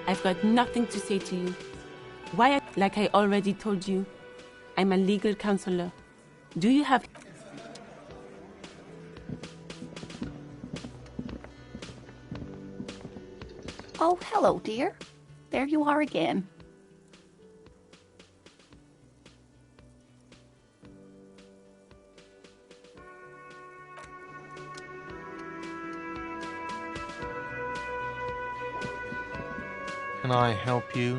I've got nothing to say to you. Why, like I already told you, I'm a legal counselor. Do you have... Oh, hello, dear. There you are again. Can I help you?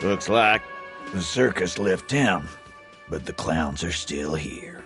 Looks like the circus left town, but the clowns are still here.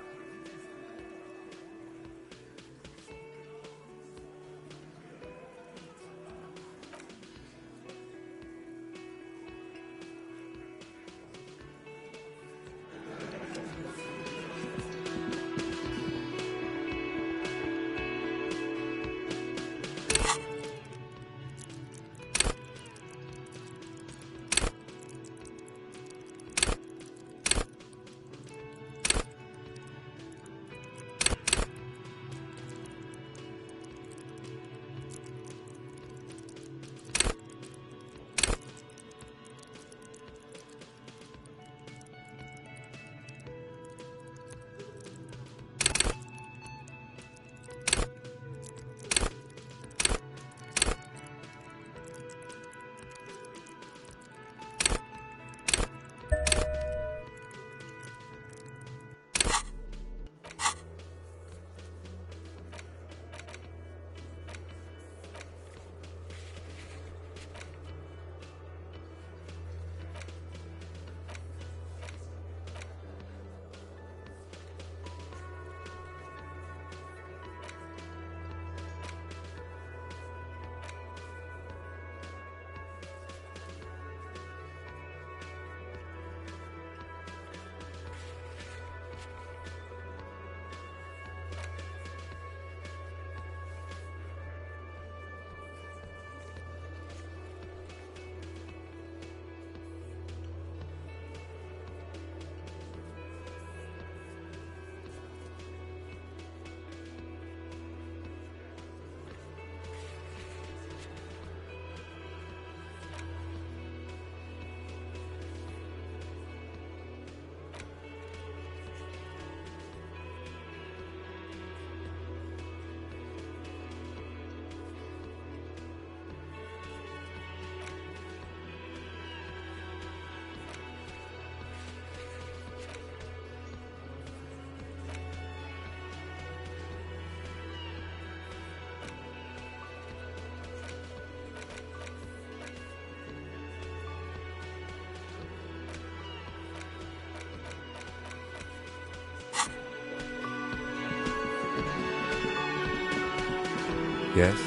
Yes?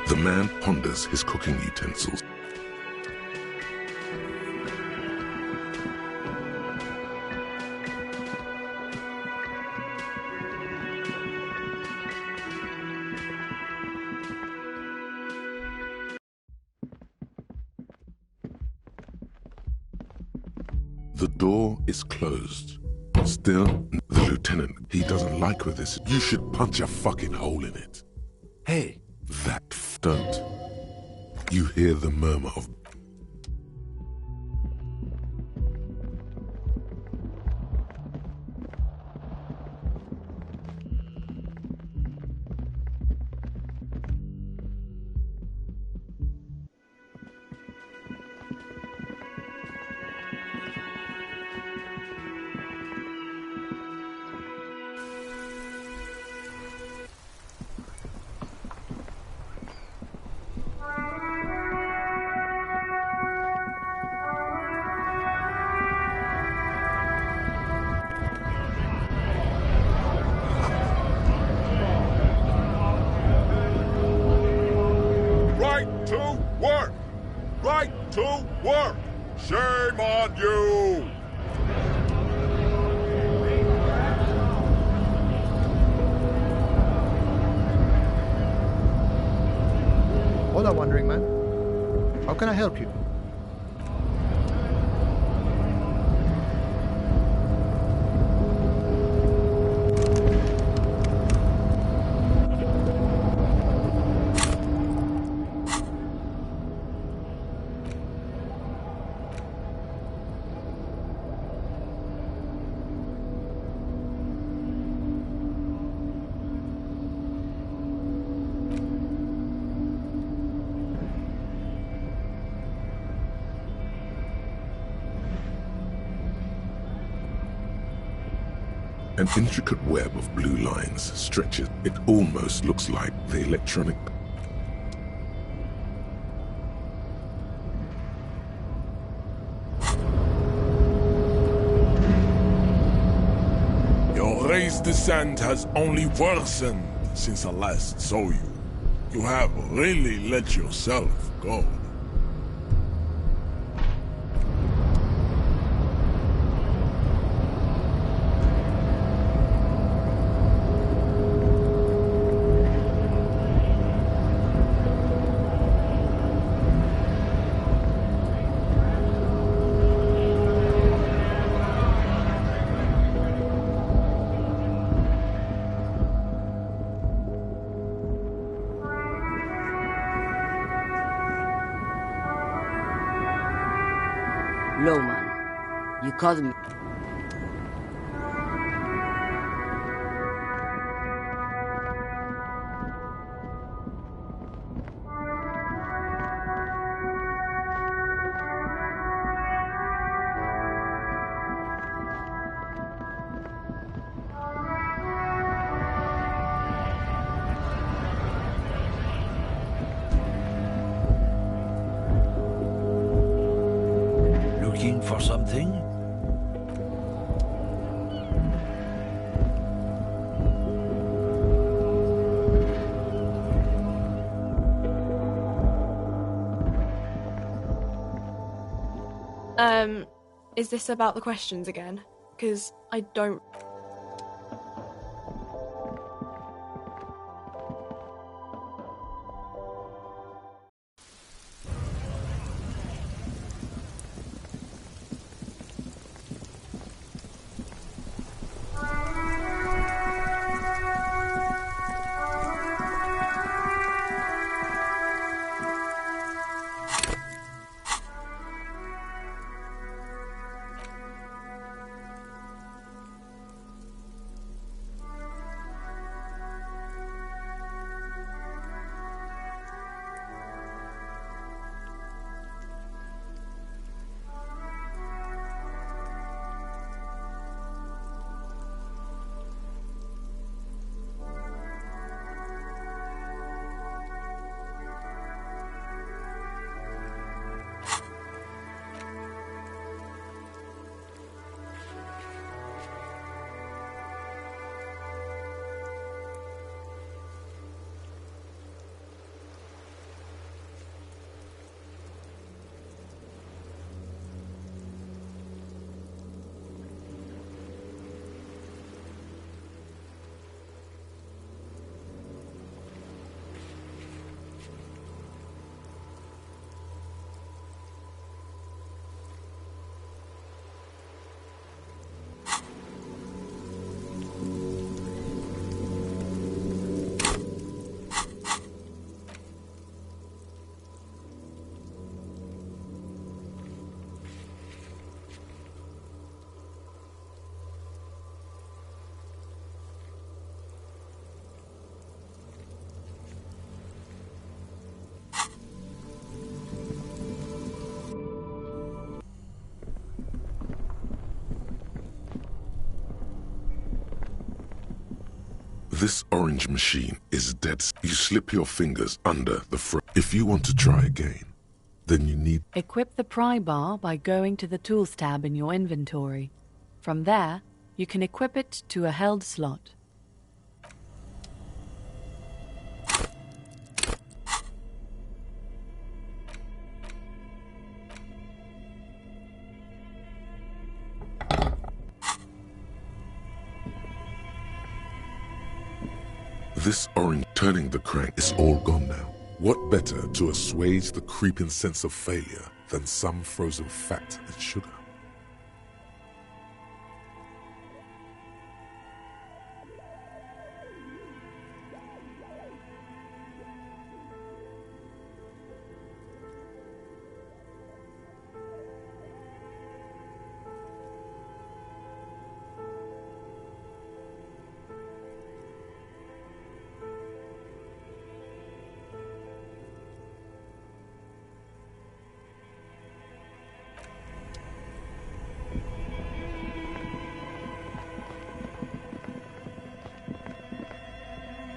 The man ponders his cooking utensils. The door is closed. Still, the lieutenant, he doesn't like with this. You should punch a fucking hole in it. Hey! That don't. You hear the murmur of... Right to work! Shame on you! are wondering, man. How can I help you? An intricate web of blue lines stretches. It almost looks like the electronic. Your race descent has only worsened since I last saw you. You have really let yourself go. Lowman, you called me. Looking for something? Is this about the questions again? Because I don't... This orange machine is dead. You slip your fingers under the frame. If you want to try again, then you need... Equip the pry bar by going to the Tools tab in your inventory. From there, you can equip it to a held slot. This orange turning the crank is all gone now. What better to assuage the creeping sense of failure than some frozen fat and sugar?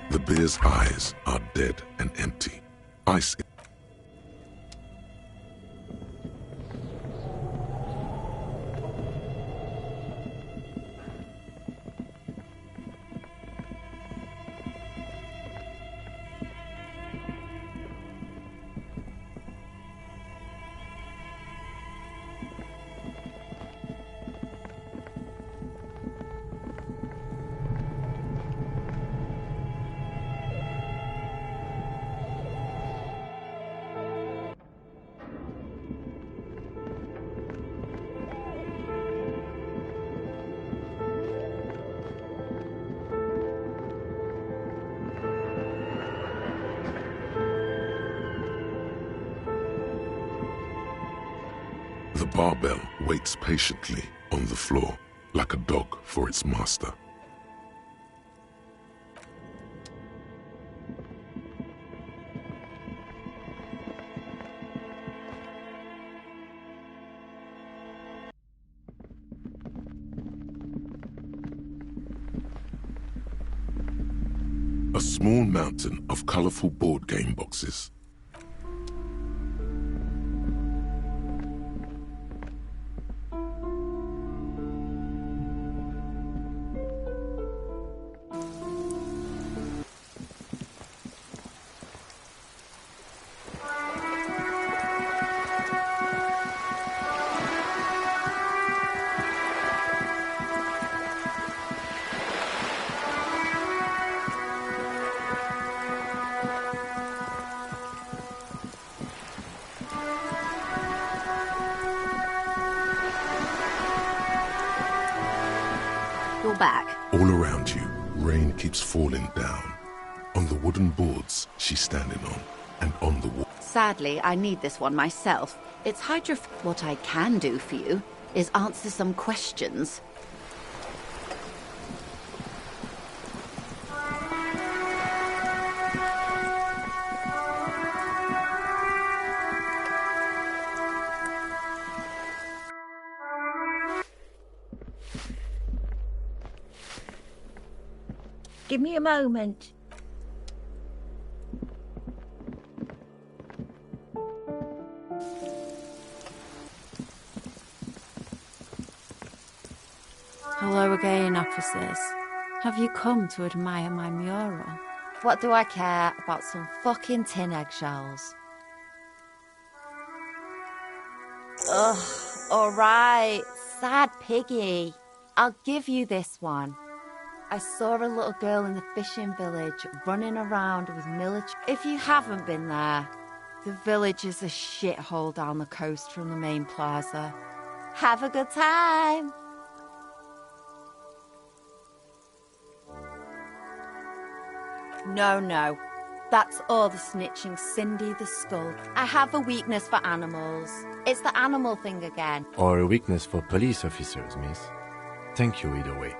The bear's eyes are dead and empty. Ice. The barbell waits patiently on the floor, like a dog for its master. A small mountain of colorful board game boxes. You're back. All around you, rain keeps falling down. On the wooden boards she's standing on, and on the wall. Sadly, I need this one myself. It's What I can do for you is answer some questions. Give me a moment. Hello again, officers. Have you come to admire my mural? What do I care about some fucking tin eggshells? Ugh, alright, sad piggy. I'll give you this one. I saw a little girl in the fishing village running around with military. If you haven't been there, the village is a shithole down the coast from the main plaza. Have a good time! No. That's all the snitching Cindy the Skull. I have a weakness for animals. It's the animal thing again. Or a weakness for police officers, miss. Thank you either way.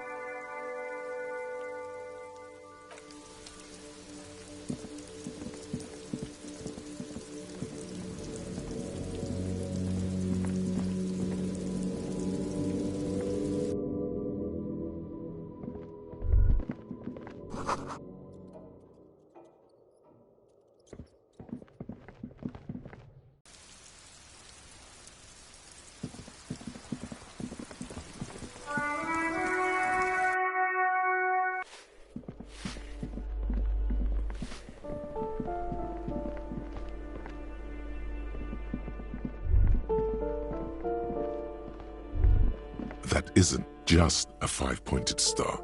That isn't just a five-pointed star.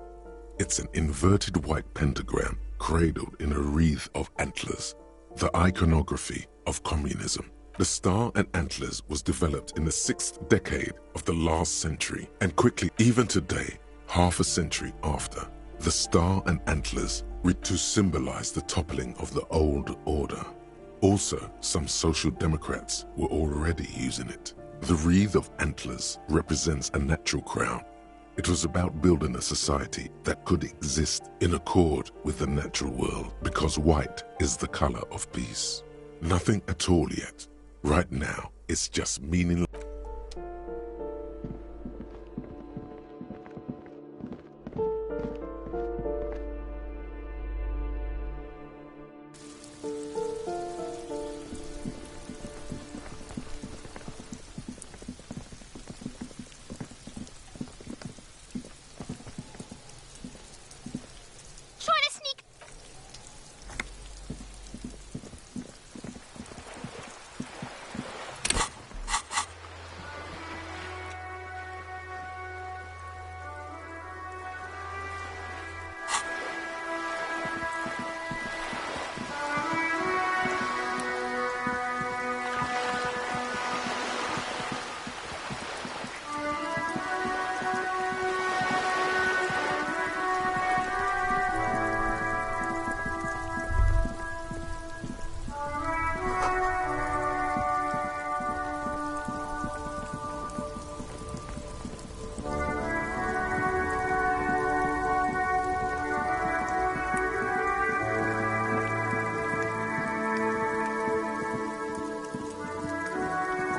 It's an inverted white pentagram cradled in a wreath of antlers. the iconography of communism. The star and antlers was developed in the 6th decade of the last century, and quickly, even today, half a century after, the star and antlers read to symbolize the toppling of the old order. Also, some social democrats were already using it. The wreath of antlers represents a natural crown. It was about building a society that could exist in accord with the natural world, because white is the color of peace. Nothing at all yet. Right now, it's just meaningless.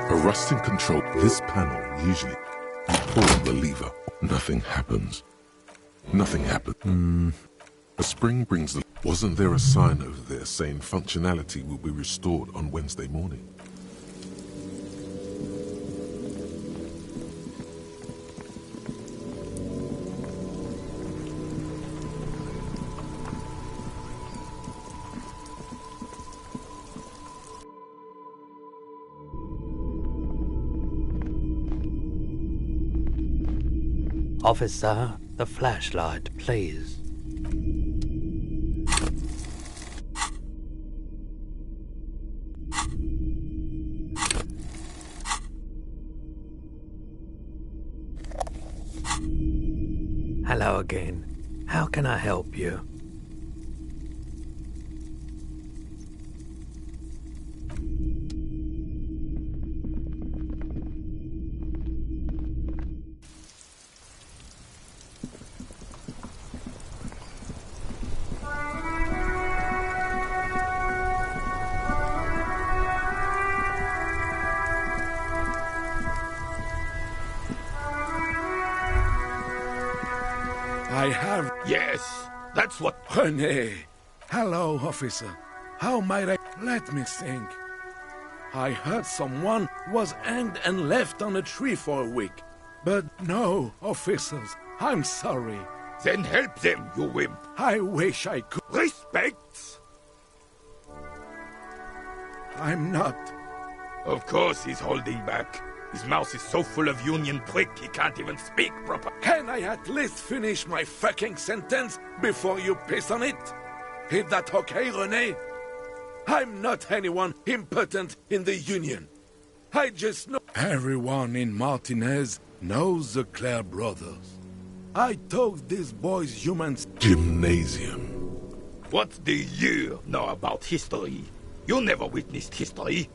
A rusting control. This panel usually, you pull the lever. Nothing happens. Nothing happened. A spring brings the... Wasn't there a sign over there saying functionality will be restored on Wednesday morning? Officer, the flashlight, please. Hello again. How can I help you? I have... Yes, that's what... René. Hello, officer. How might I... Let me think. I heard someone was hanged and left on a tree for a week. But no, officers, I'm sorry. Then help them, you wimp. I wish I could... Respect! I'm not. Of course he's holding back. His mouth is so full of union prick he can't even speak proper. Can I at least finish my fucking sentence before you piss on it? Is that okay, René? I'm not anyone impotent in the Union. I just know... Everyone in Martinez knows the Clare brothers. I told these boys humans... Gymnasium. What do you know about history? You never witnessed history.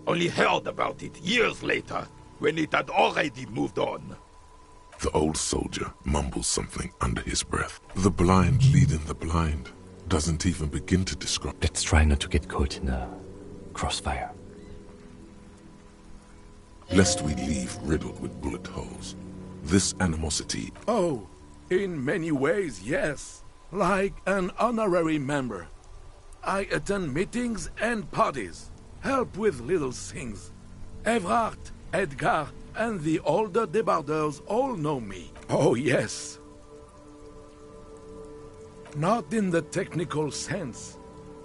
Only heard about it years later, when it had already moved on. The old soldier mumbles something under his breath. The blind leading the blind doesn't even begin to describe. Let's try not to get caught in a crossfire. Lest we leave riddled with bullet holes. This animosity... Oh, in many ways, yes. Like an honorary member. I attend meetings and parties. Help with little things. Evrard, Edgar, and the older debarders all know me. Oh, yes. Not in the technical sense.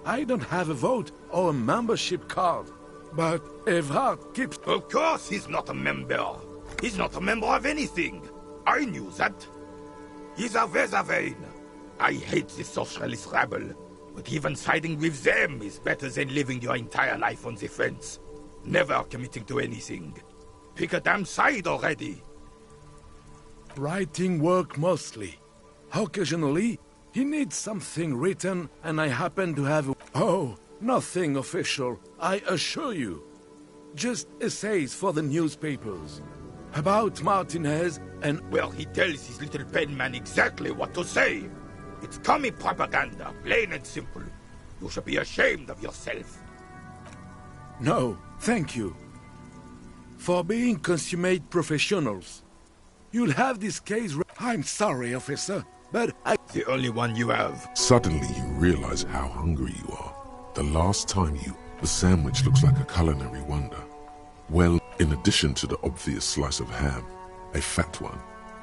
I don't have a vote or a membership card. But Evrard keeps... Of course he's not a member. He's not a member of anything. I knew that. He's a Vezavane. I hate this socialist rabble. But even siding with them is better than living your entire life on the fence. Never committing to anything. Pick a damn side already. Writing work mostly. Occasionally, he needs something written, and I happen to have... Oh, nothing official, I assure you. Just essays for the newspapers. About Martinez and... Well, he tells his little pen man exactly what to say. It's commie propaganda, plain and simple. You should be ashamed of yourself. No, thank you. For being consummate professionals. You'll have this case... I'm sorry, officer, but I... The only one you have. Suddenly you realize how hungry you are. The last time the sandwich looks like a culinary wonder. Well, in addition to the obvious slice of ham, a fat one,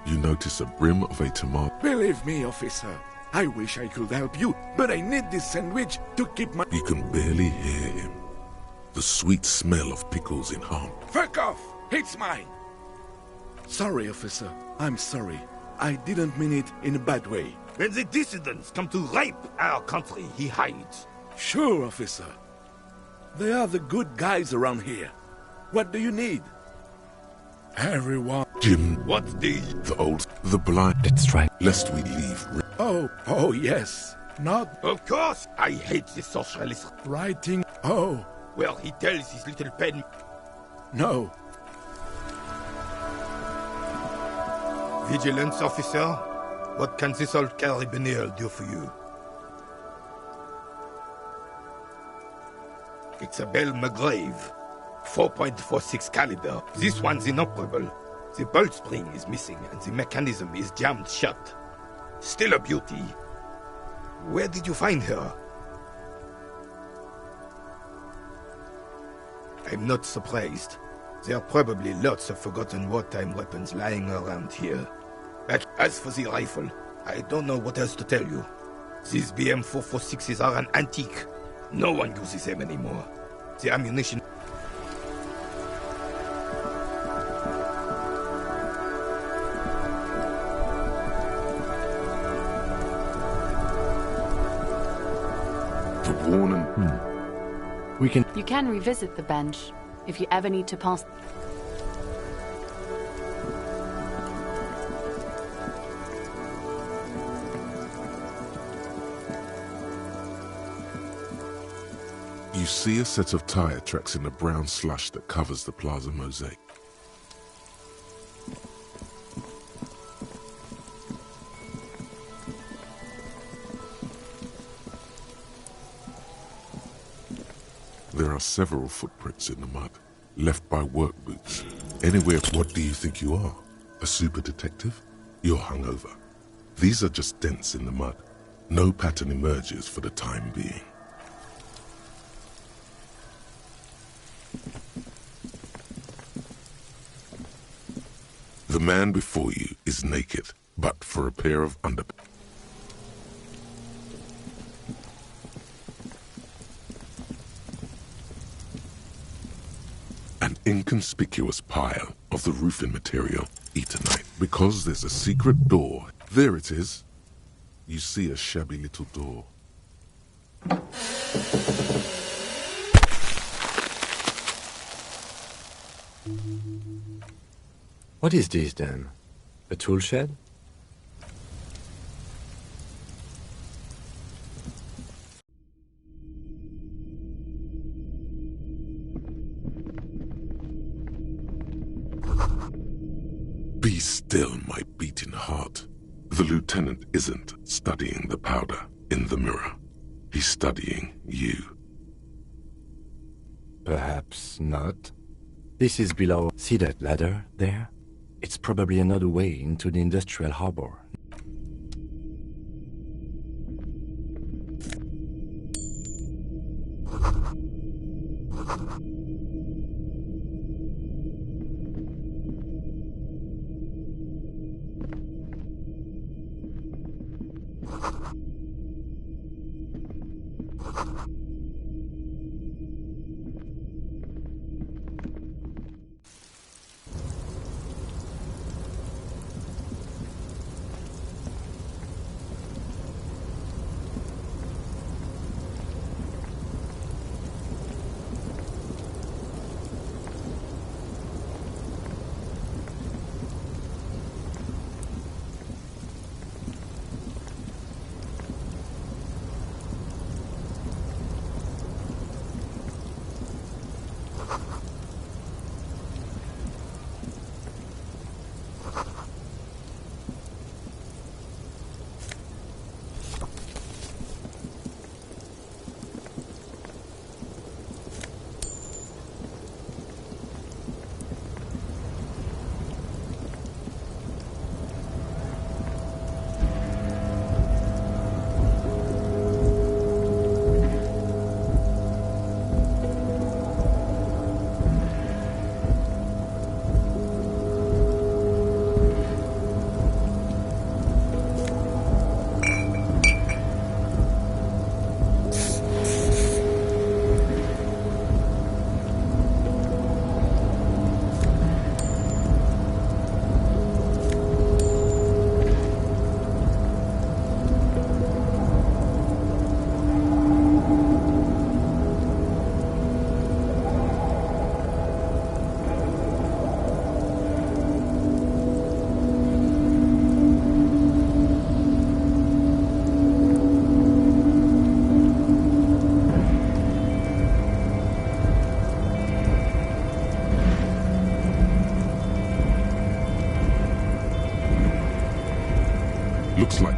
you notice a brim of a tomato. Believe me, officer, I wish I could help you, but I need this sandwich to keep my... You can barely hear him. The sweet smell of pickles in ham. Fuck off! It's mine! Sorry, officer. I'm sorry. I didn't mean it in a bad way. When the dissidents come to rape our country, he hides. Sure, officer. They are the good guys around here. What do you need? Everyone... Jim. What the blind... That's right. Lest we leave... Oh, yes. Not... Of course! I hate the socialist. Writing... Oh. Well, he tells his little pen... No. Vigilance officer, what can this old carabiner do for you? It's a Bell McGrave, 4.46 caliber. This one's inoperable. The bolt spring is missing and the mechanism is jammed shut. Still a beauty. Where did you find her? I'm not surprised. There are probably lots of forgotten wartime weapons lying around here. But as for the rifle, I don't know what else to tell you. These BM-446s are an antique. No one uses them anymore. The ammunition... The worn and... You can revisit the bench if you ever need to pass... You see a set of tire tracks in the brown slush that covers the plaza mosaic. There are several footprints in the mud, left by work boots. Anywhere. What do you think you are? A super detective? You're hungover. These are just dents in the mud. No pattern emerges for the time being. The man before you is naked, but for a pair of underpants. An inconspicuous pile of the roofing material, Eternite. Because there's a secret door. There it is. You see a shabby little door. What is this then? A tool shed? Be still, my beating heart. The lieutenant isn't studying the powder in the mirror. He's studying you. Perhaps not. This is below. See that ladder there? It's probably another way into the industrial harbor.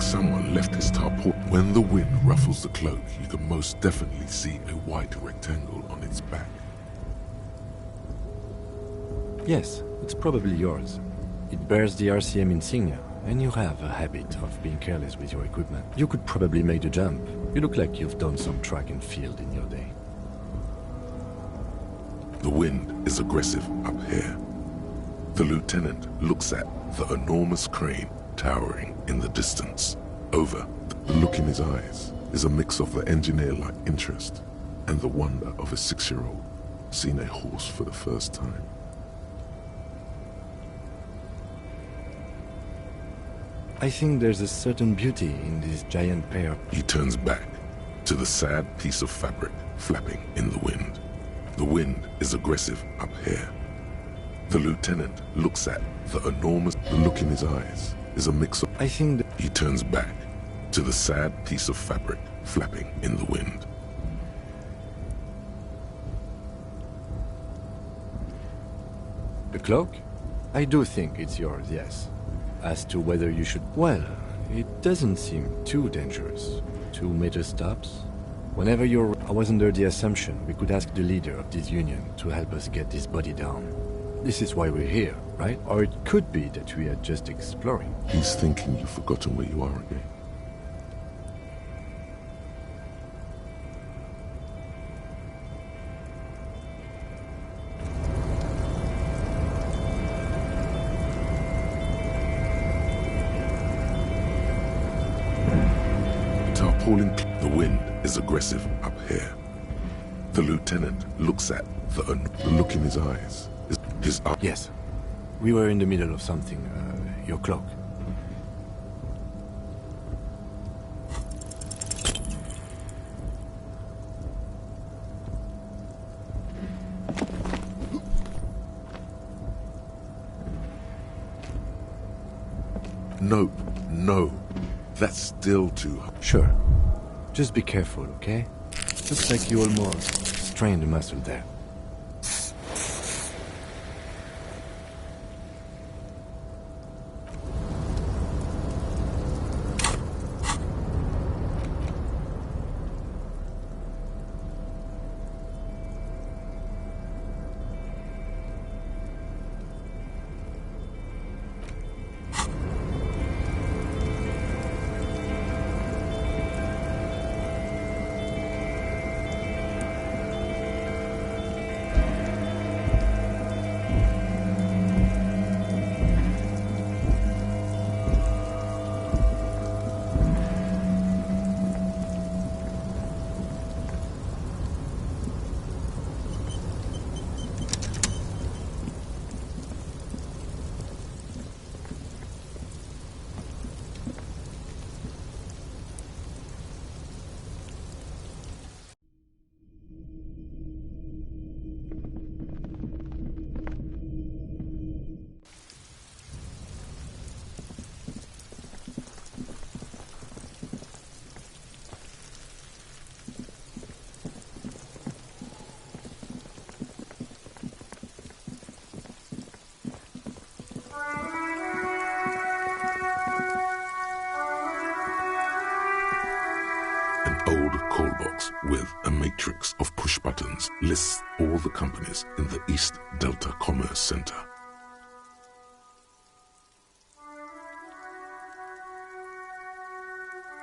like someone left his tarpaulin. When the wind ruffles the cloak, you can most definitely see a white rectangle on its back. Yes, it's probably yours. It bears the RCM insignia, and you have a habit of being careless with your equipment. You could probably make the jump. You look like you've done some track and field in your day. The wind is aggressive up here. The lieutenant looks at the enormous crane towering in the distance. Over, the look in his eyes is a mix of the engineer-like interest and the wonder of a 6-year-old seeing a horse for the first time. I think there's a certain beauty in this giant pair. He turns back to the sad piece of fabric flapping in the wind. The wind is aggressive up here. The lieutenant looks at the enormous... The look in his eyes is a mix of... I think that... He turns back to the sad piece of fabric flapping in the wind. The cloak? I do think it's yours, yes. As to whether you should... Well, it doesn't seem too dangerous. 2 meter stops. Whenever you're... I was under the assumption we could ask the leader of this union to help us get this body down. This is why we're here, right? Or it could be that we are just exploring. He's thinking you've forgotten where you are again. Tarpaulin. The wind is aggressive up here. The lieutenant looks at the look in his eyes. His eye. Yes. We were in the middle of something. Your cloak. No, no. That's still too hard. Sure. Just be careful, okay? Looks like you almost strained a muscle there. With a matrix of push buttons lists all the companies in the East Delta Commerce Center.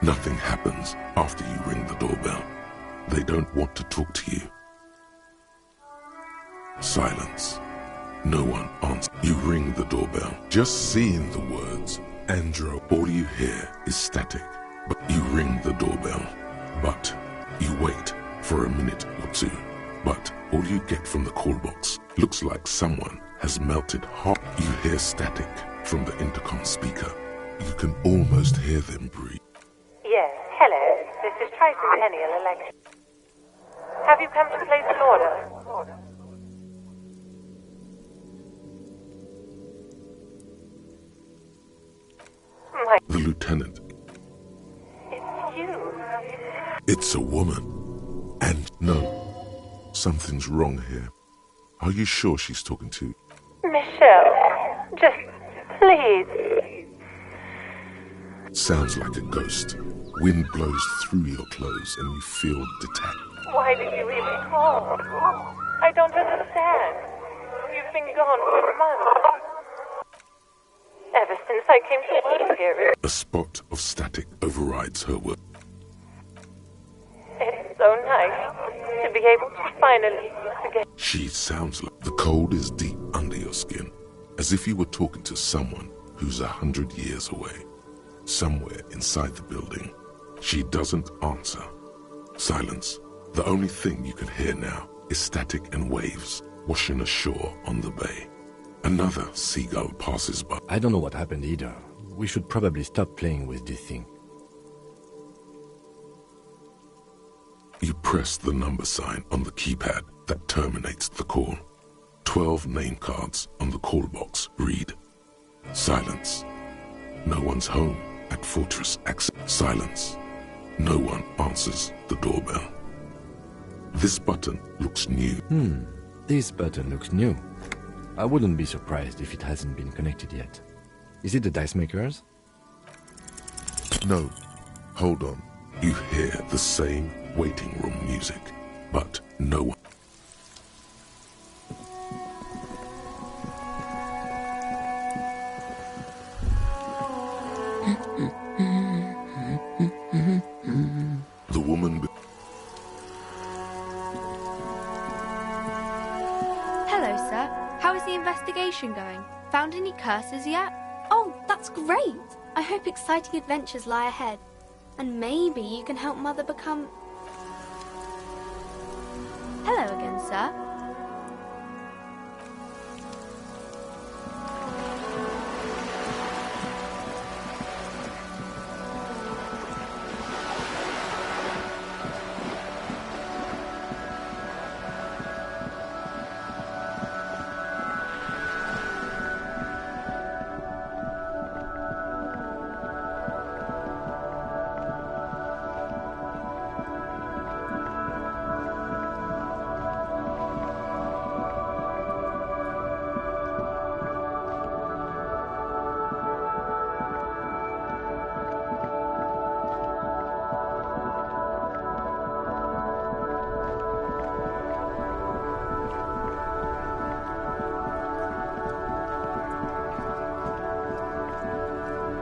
Nothing happens after you ring the doorbell. They don't want to talk to you. Silence. No one answers. You ring the doorbell. Just seeing the words Andro, all you hear is static. But you ring the doorbell. But you wait for a minute or two, but all you get from the call box looks like someone has melted hot. You hear static from the intercom speaker. You can almost hear them breathe. Yes, hello. This is Tricentennial Election. Have you come to place an order? The lieutenant. It's you. It's a woman. And no, something's wrong here. Are you sure she's talking to you? Michelle, just please. Sounds like a ghost. Wind blows through your clothes and you feel detached. Why did you even call? I don't understand. You've been gone for months. Ever since I came to work here. A spot of static overrides her word. It's so nice to be able to finally forget. She sounds like the cold is deep under your skin, as if you were talking to someone who's 100 years away, somewhere inside the building. She doesn't answer. Silence. The only thing you can hear now is static and waves washing ashore on the bay. Another seagull passes by. I don't know what happened either. We should probably stop playing with this thing. You press the number sign on the keypad that terminates the call. 12 name cards on the call box read. Silence. No one's home at Fortress Access. Silence. No one answers the doorbell. This button looks new. This button looks new. I wouldn't be surprised if it hasn't been connected yet. Is it the dice makers? No. Hold on. You hear the same waiting room music, but no one. The woman. Hello, sir. How is the investigation going? Found any curses yet? Oh, that's great! I hope exciting adventures lie ahead. And maybe you can help Mother become... Hello again, sir.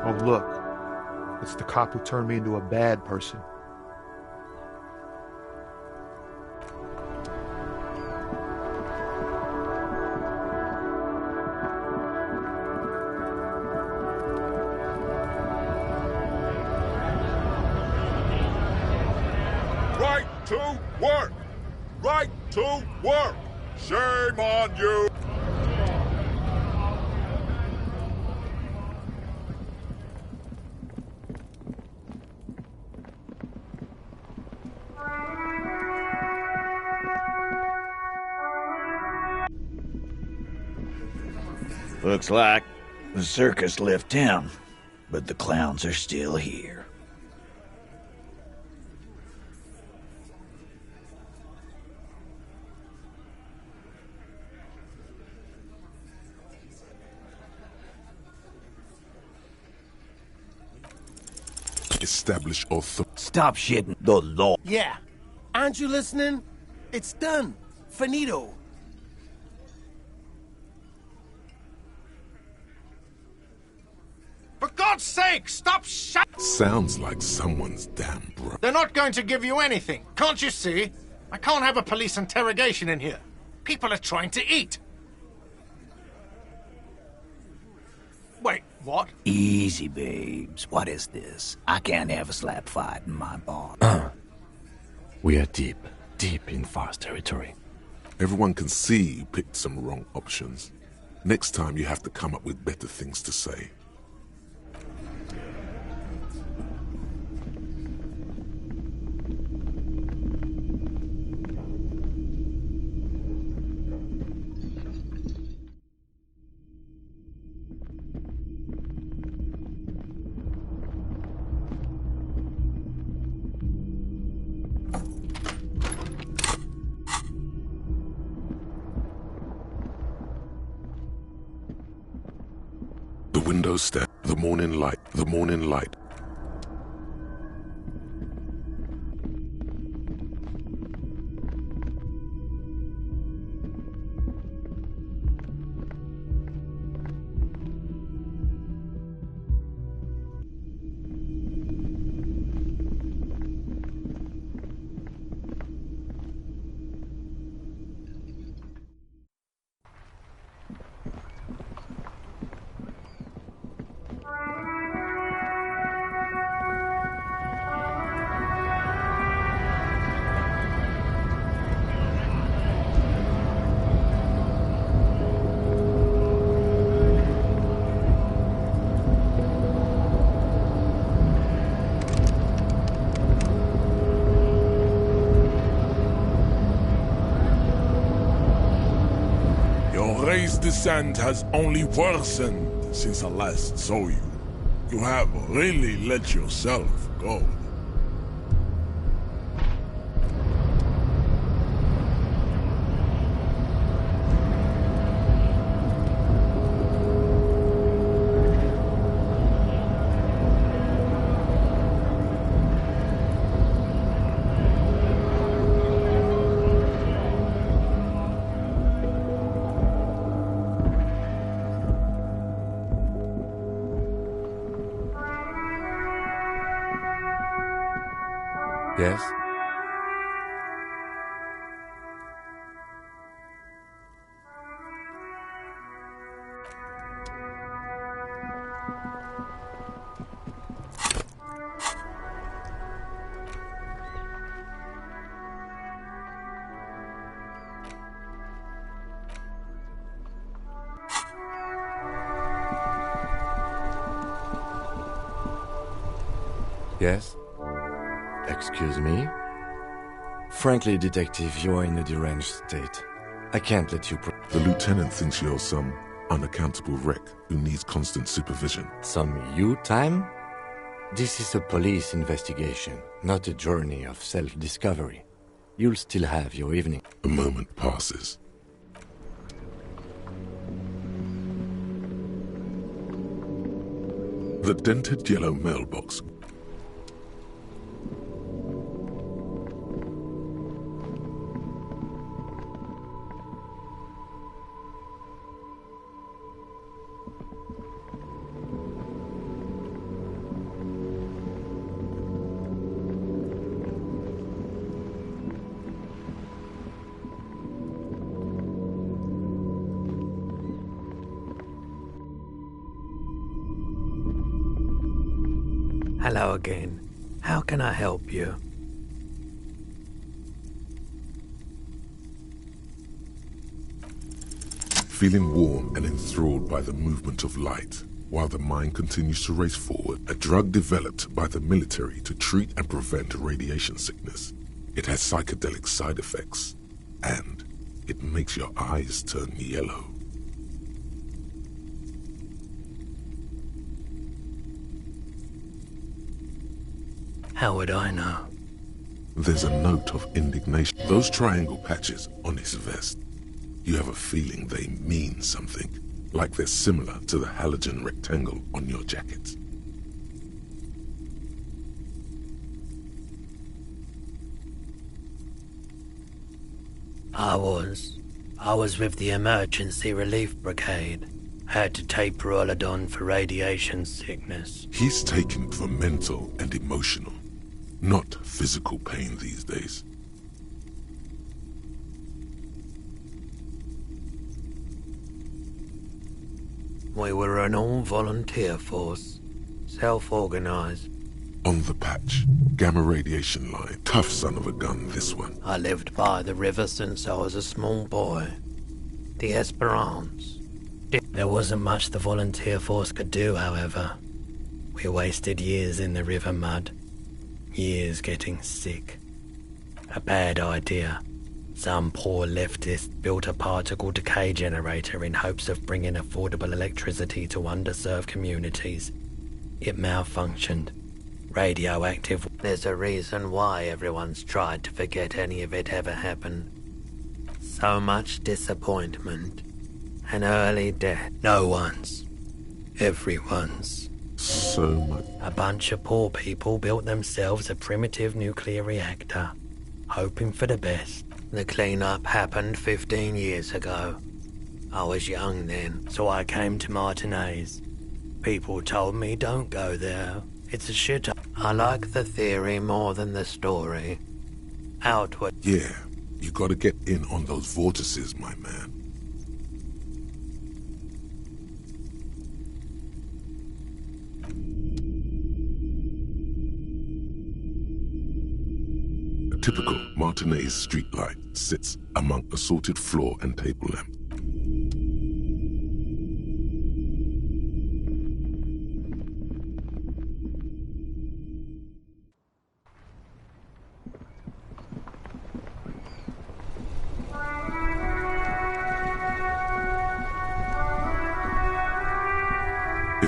Oh, look. It's the cop who turned me into a bad person. Right to work! Right to work! Shame on you! Looks like the circus left town, but the clowns are still here. Establish authority. Stop shitting the law. Yeah. Aren't you listening? It's done. Finito. For God's sake, stop Sounds like someone's damn bro. They're not going to give you anything. Can't you see? I can't have a police interrogation in here. People are trying to eat. Wait, what? Easy, babes. What is this? I can't have a slap fight in my bar. We are deep, deep in Far's territory. Everyone can see you picked some wrong options. Next time you have to come up with better things to say. The windows stand, the morning light, phase descent has only worsened since I last saw you. You have really let yourself go. Yes? Yes? Excuse me? Frankly, Detective, you are in a deranged state. I can't let you The lieutenant thinks you're some unaccountable wreck who needs constant supervision. Some you time? This is a police investigation, not a journey of self-discovery. You'll still have your evening. A moment passes. The dented yellow mailbox. Hello again. How can I help you? Feeling warm and enthralled by the movement of light, while the mind continues to race forward, a drug developed by the military to treat and prevent radiation sickness. It has psychedelic side effects, and it makes your eyes turn yellow. How would I know? There's a note of indignation. Those triangle patches on his vest, you have a feeling they mean something, like they're similar to the halogen rectangle on your jacket. I was with the Emergency Relief Brigade. Had to take Perolidon for radiation sickness. He's taking it for mental and emotional, not physical pain these days. We were an all-volunteer force, self-organized. On the patch, gamma radiation line. Tough son of a gun, this one. I lived by the river since I was a small boy. The Esperance. There wasn't much the volunteer force could do, however. We wasted years in the river mud. Years getting sick. A bad idea. Some poor leftist built a particle decay generator in hopes of bringing affordable electricity to underserved communities. It malfunctioned. Radioactive. There's a reason why everyone's tried to forget any of it ever happened. So much disappointment. An early death. No one's. Everyone's. So much. A bunch of poor people built themselves a primitive nuclear reactor, hoping for the best. The cleanup happened 15 years ago. I was young then, so I came to Martinez. People told me don't go there. It's a shit. I like the theory more than the story. Outward. Yeah, you gotta get in on those vortices, my man. A typical Martinez streetlight sits among assorted floor and table lamps.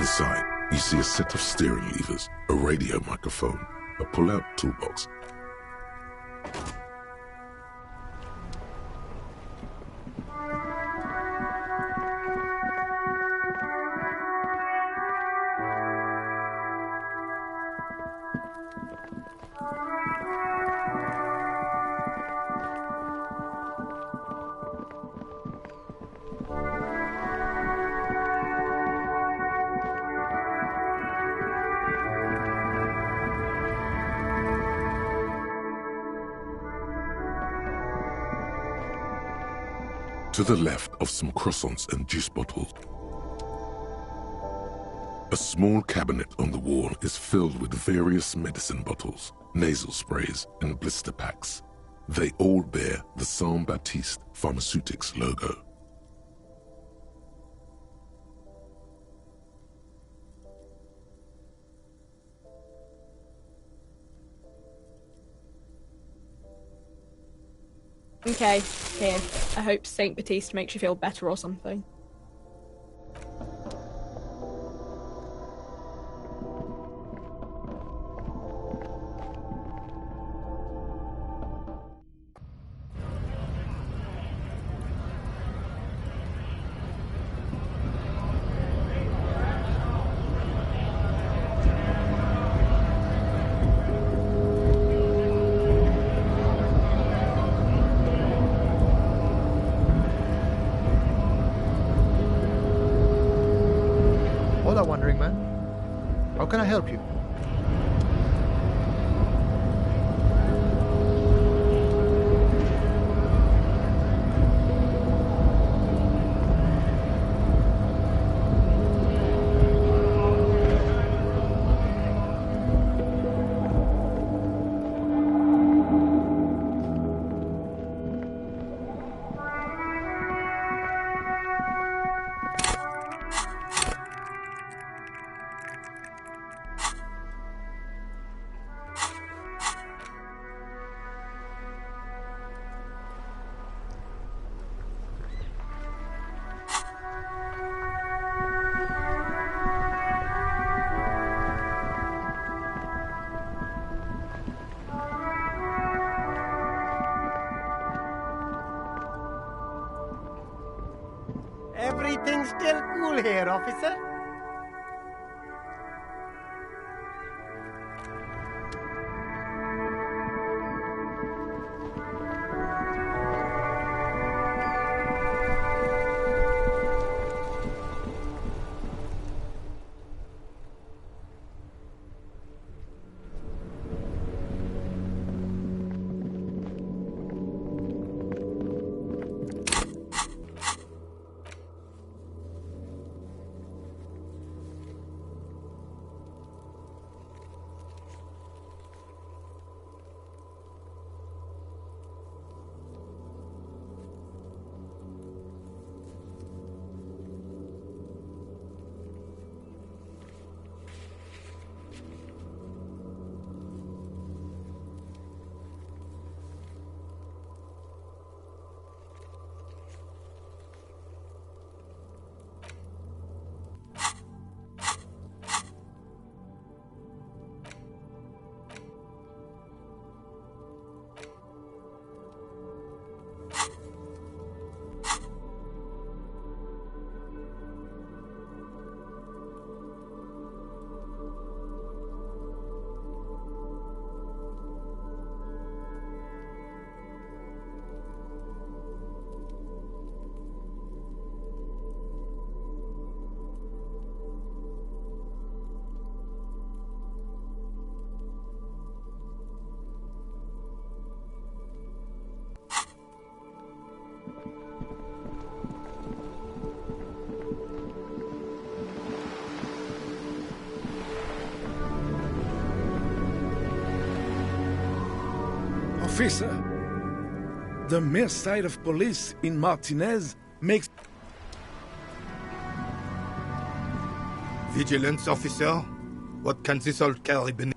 side, you see a set of steering levers, a radio microphone, a pull-out toolbox. To the left of some croissants and juice bottles, a small cabinet on the wall is filled with various medicine bottles, nasal sprays, and blister packs. They all bear the Saint Baptiste Pharmaceutics logo. Okay, here. I hope Saint Baptiste makes you feel better or something. Hola, Wandering Man. How can I help you? Everything's still cool here, officer. Officer, the mere sight of police in Martinez makes... Vigilance, officer? What can this all carry beneath?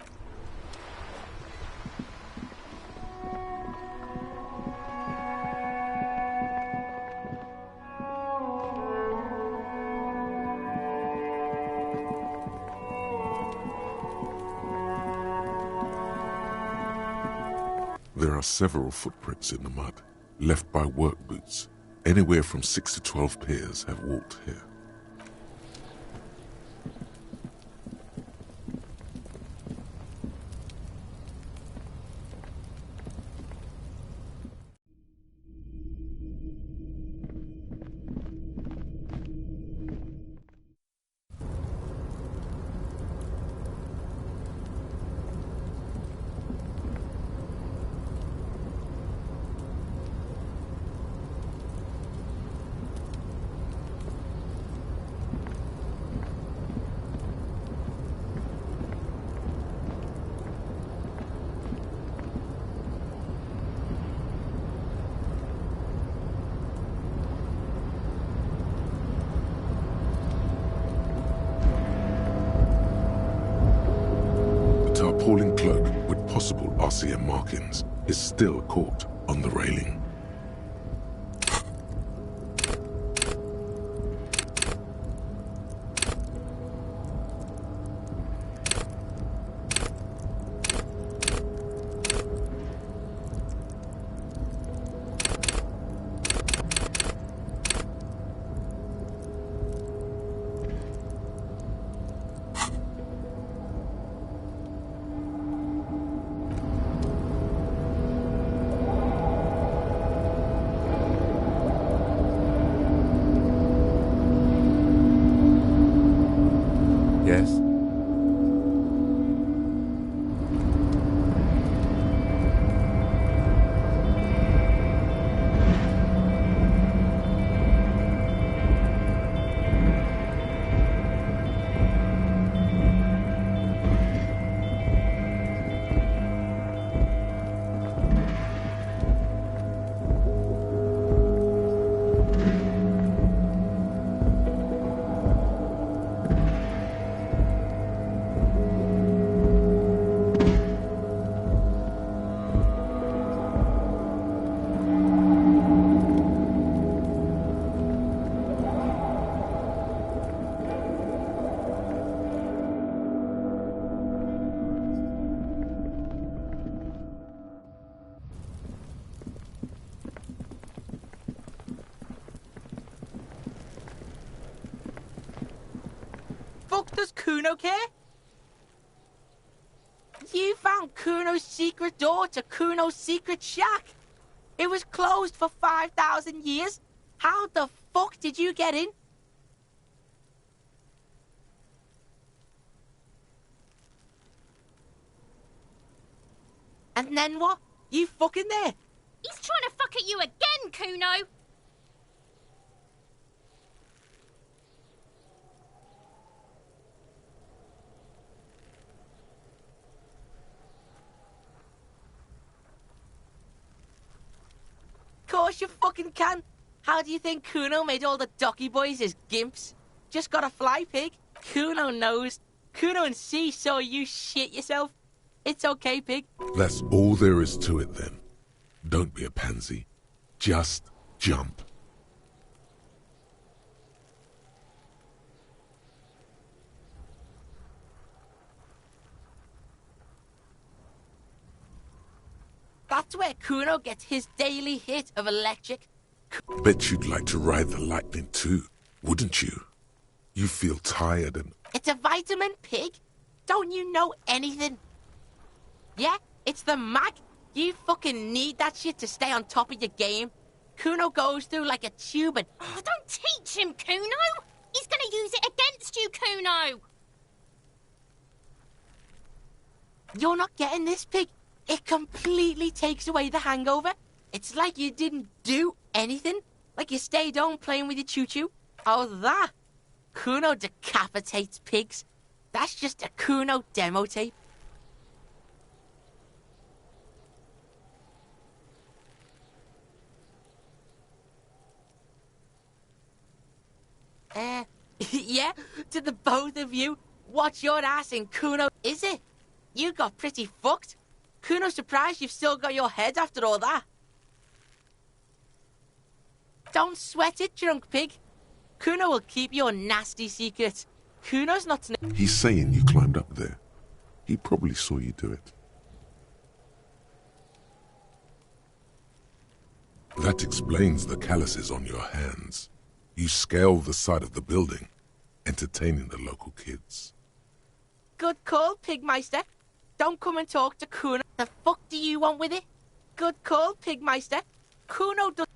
There are several footprints in the mud, left by work boots. Anywhere from 6 to 12 pairs have walked here. Tarpaulin cloak with possible RCM markings is still caught on the railing. Yes? Fuck does Kuno care? You found Kuno's secret door to Kuno's secret shack. It was closed for 5,000 years. How the fuck did you get in? And then what? You fucking there? He's trying to fuck at you again, Kuno! Course you fucking can. How do you think Kuno made all the docky boys his gimps? Just got a fly pig. Kuno knows. Kuno and C saw you shit yourself. It's okay, pig. That's all there is to it then. Don't be a pansy. Just jump. That's where Kuno gets his daily hit of electric. Bet you'd like to ride the lightning too, wouldn't you? You feel tired and... It's a vitamin, pig. Don't you know anything? Yeah, it's the mag. You fucking need that shit to stay on top of your game. Kuno goes through like a tube and... Oh, don't teach him, Kuno! He's gonna use it against you, Kuno! You're not getting this, pig. It completely takes away the hangover. It's like you didn't do anything. Like you stayed home playing with your choo-choo. Oh, that. Kuno decapitates pigs. That's just a Kuno demo tape. Yeah, to the both of you, what's your ass in Kuno, is it? You got pretty fucked. Kuno's surprised you've still got your head after all that. Don't sweat it, drunk pig. Kuno will keep your nasty secrets. Kuno's not... He's saying you climbed up there. He probably saw you do it. That explains the calluses on your hands. You scale the side of the building, entertaining the local kids. Good call, Pigmeister. Don't come and talk to Kuno. The fuck do you want with it? Good call, Pigmeister. Kuno does...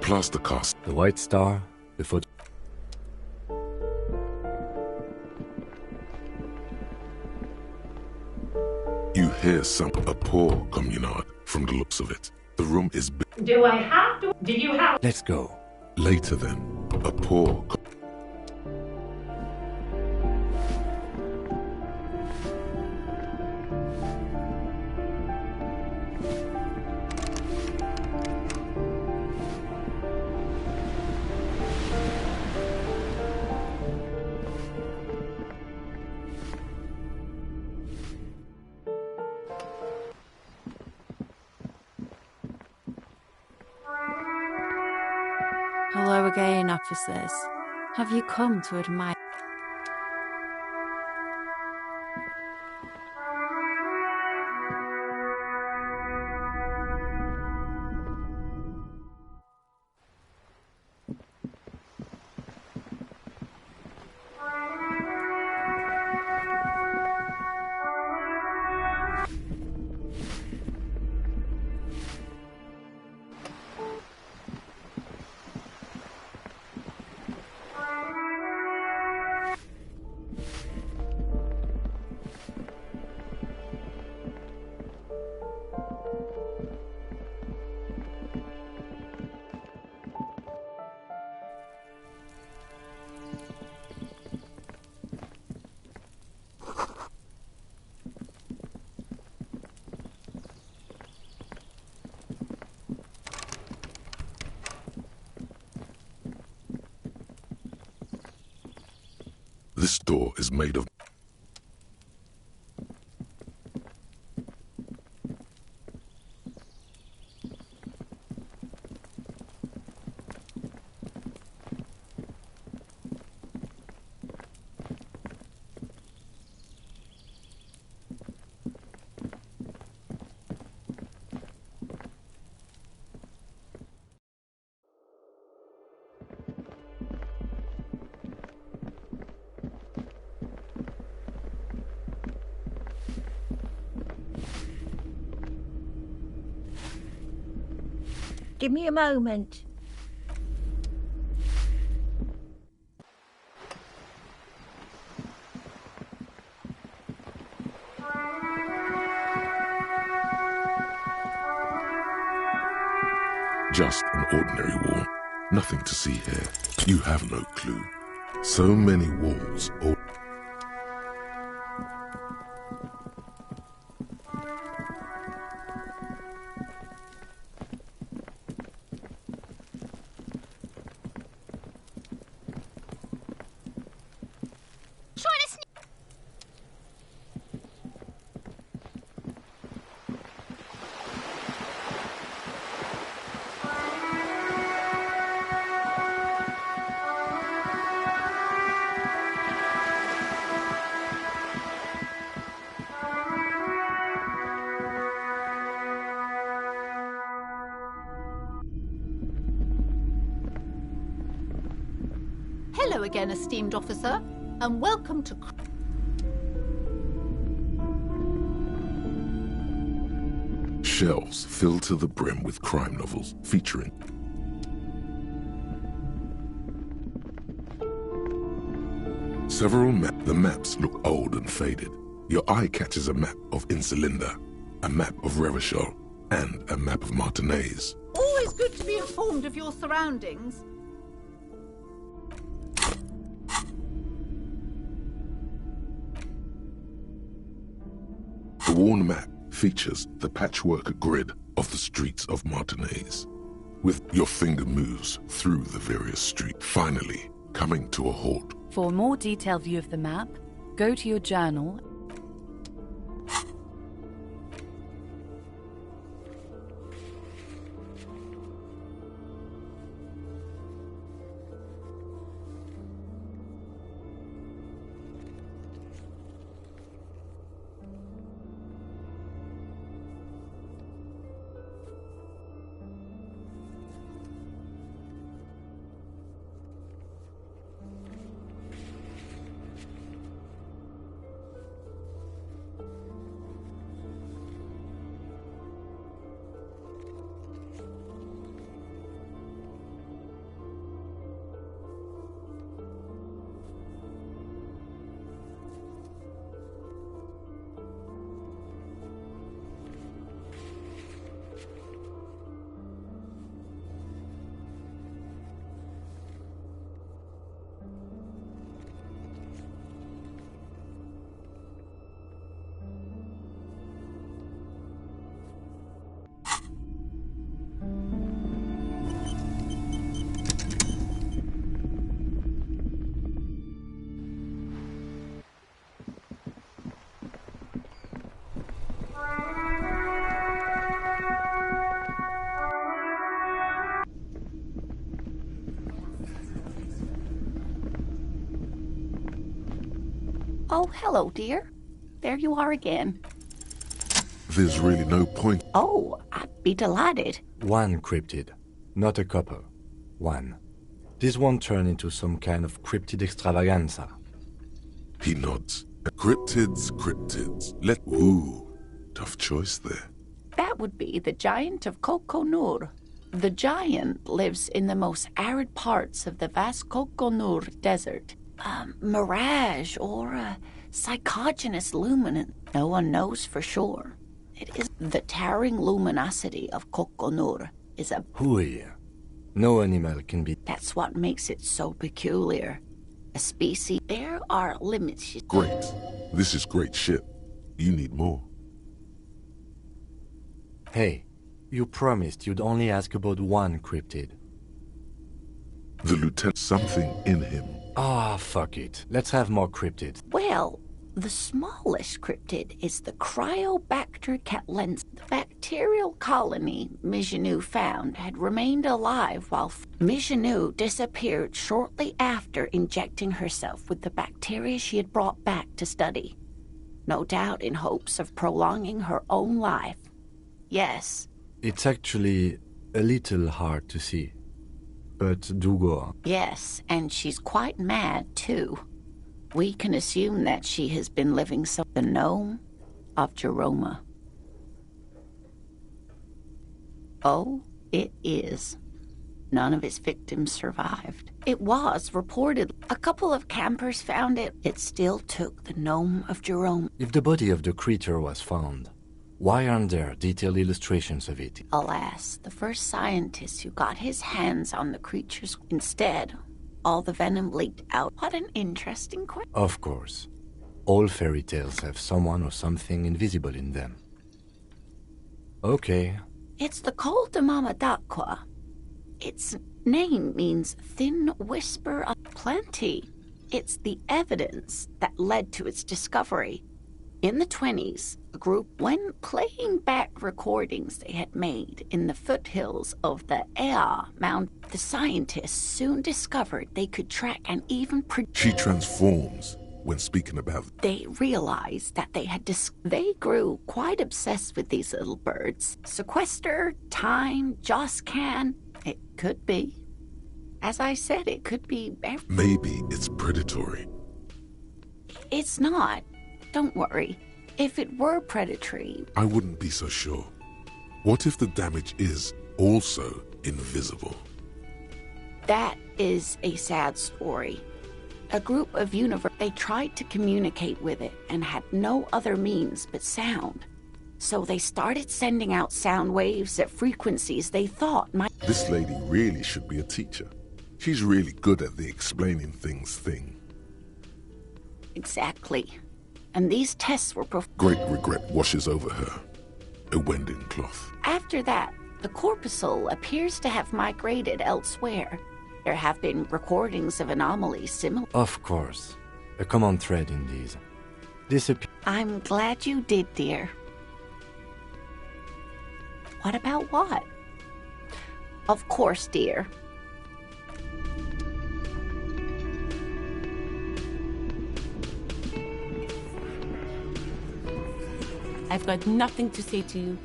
plaster cast. The White Star, before... You hear a poor communard from the looks of it. The room is big. Do I have to? Do you have? Let's go. Later then, a poor... Hello again, officers. Have you come to admire? This door is made of... Give me a moment. Just an ordinary wall. Nothing to see here. You have no clue. So many walls all... Hello again, esteemed officer, and welcome to... Shelves filled to the brim with crime novels featuring... The maps look old and faded. Your eye catches a map of Insulinda, a map of Revachol, and a map of Martinez. Always good to be informed of your surroundings. The worn map features the patchwork grid of the streets of Martinez, with your finger moves through the various streets, finally coming to a halt. For a more detailed view of the map, go to your journal. Oh, hello, dear. There you are again. There's really no point. Oh, I'd be delighted. One cryptid, not a couple. One. This won't turn into some kind of cryptid extravaganza. He nods. Cryptids. Ooh, tough choice there. That would be the giant of Kokonur. The giant lives in the most arid parts of the vast Kokonur desert. Mirage or a psychogenous luminance. No one knows for sure. It is the towering luminosity of Kokonur is a... Hui. No animal can be... That's what makes it so peculiar. A species... There are limits. Great. This is great shit. You need more. Hey, you promised you'd only ask about one cryptid. The lieutenant... Something in him. Ah, fuck it. Let's have more cryptids. Well, the smallest cryptid is the Cryobacter catlensis. The bacterial colony Mijanu found had remained alive while Mijanu disappeared shortly after injecting herself with the bacteria she had brought back to study. No doubt in hopes of prolonging her own life. Yes. It's actually a little hard to see. But do go on. Yes, and she's quite mad, too. We can assume that she has been living the gnome of Jeroma. Oh, it is. None of its victims survived. It was reported. A couple of campers found it. It still took the gnome of Jeroma. If the body of the creature was found, why aren't there detailed illustrations of it? Alas, the first scientist who got his hands on the creatures instead, all the venom leaked out. What an interesting question. Of course. All fairy tales have someone or something invisible in them. Okay. It's the Col de Mamadakwa. Its name means thin whisper of plenty. It's the evidence that led to its discovery. In the 1920s, a group, when playing back recordings they had made in the foothills of the Ea Mountain, the scientists soon discovered they could track and even She transforms when speaking about... They realized that they grew quite obsessed with these little birds. Sequester, Time, Joscan, it could be. As I said, it could be... Maybe it's predatory. It's not. Don't worry. If it were predatory... I wouldn't be so sure. What if the damage is also invisible? That is a sad story. A group of they tried to communicate with it and had no other means but sound. So they started sending out sound waves at frequencies they thought might... This lady really should be a teacher. She's really good at the explaining things thing. Exactly. And these tests were... Great regret washes over her. A winding cloth. After that, the corpuscle appears to have migrated elsewhere. There have been recordings of anomalies similar... Of course. A common thread in these. I'm glad you did, dear. What about what? Of course, dear. I've got nothing to say to you.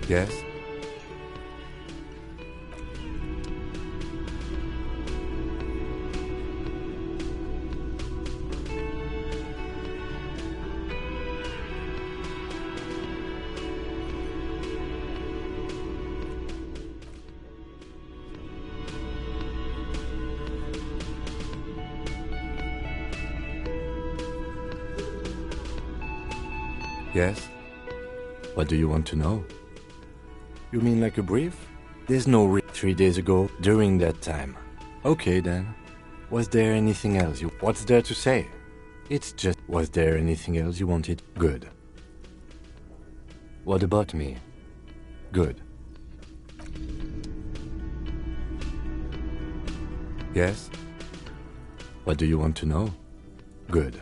Yes? Yes? What do you want to know? You mean like a brief? There's no 3 days ago, during that time. Okay then. Was there anything else you... What's there to say? It's just... Was there anything else you wanted? Good. What about me? Good. Yes? What do you want to know? Good.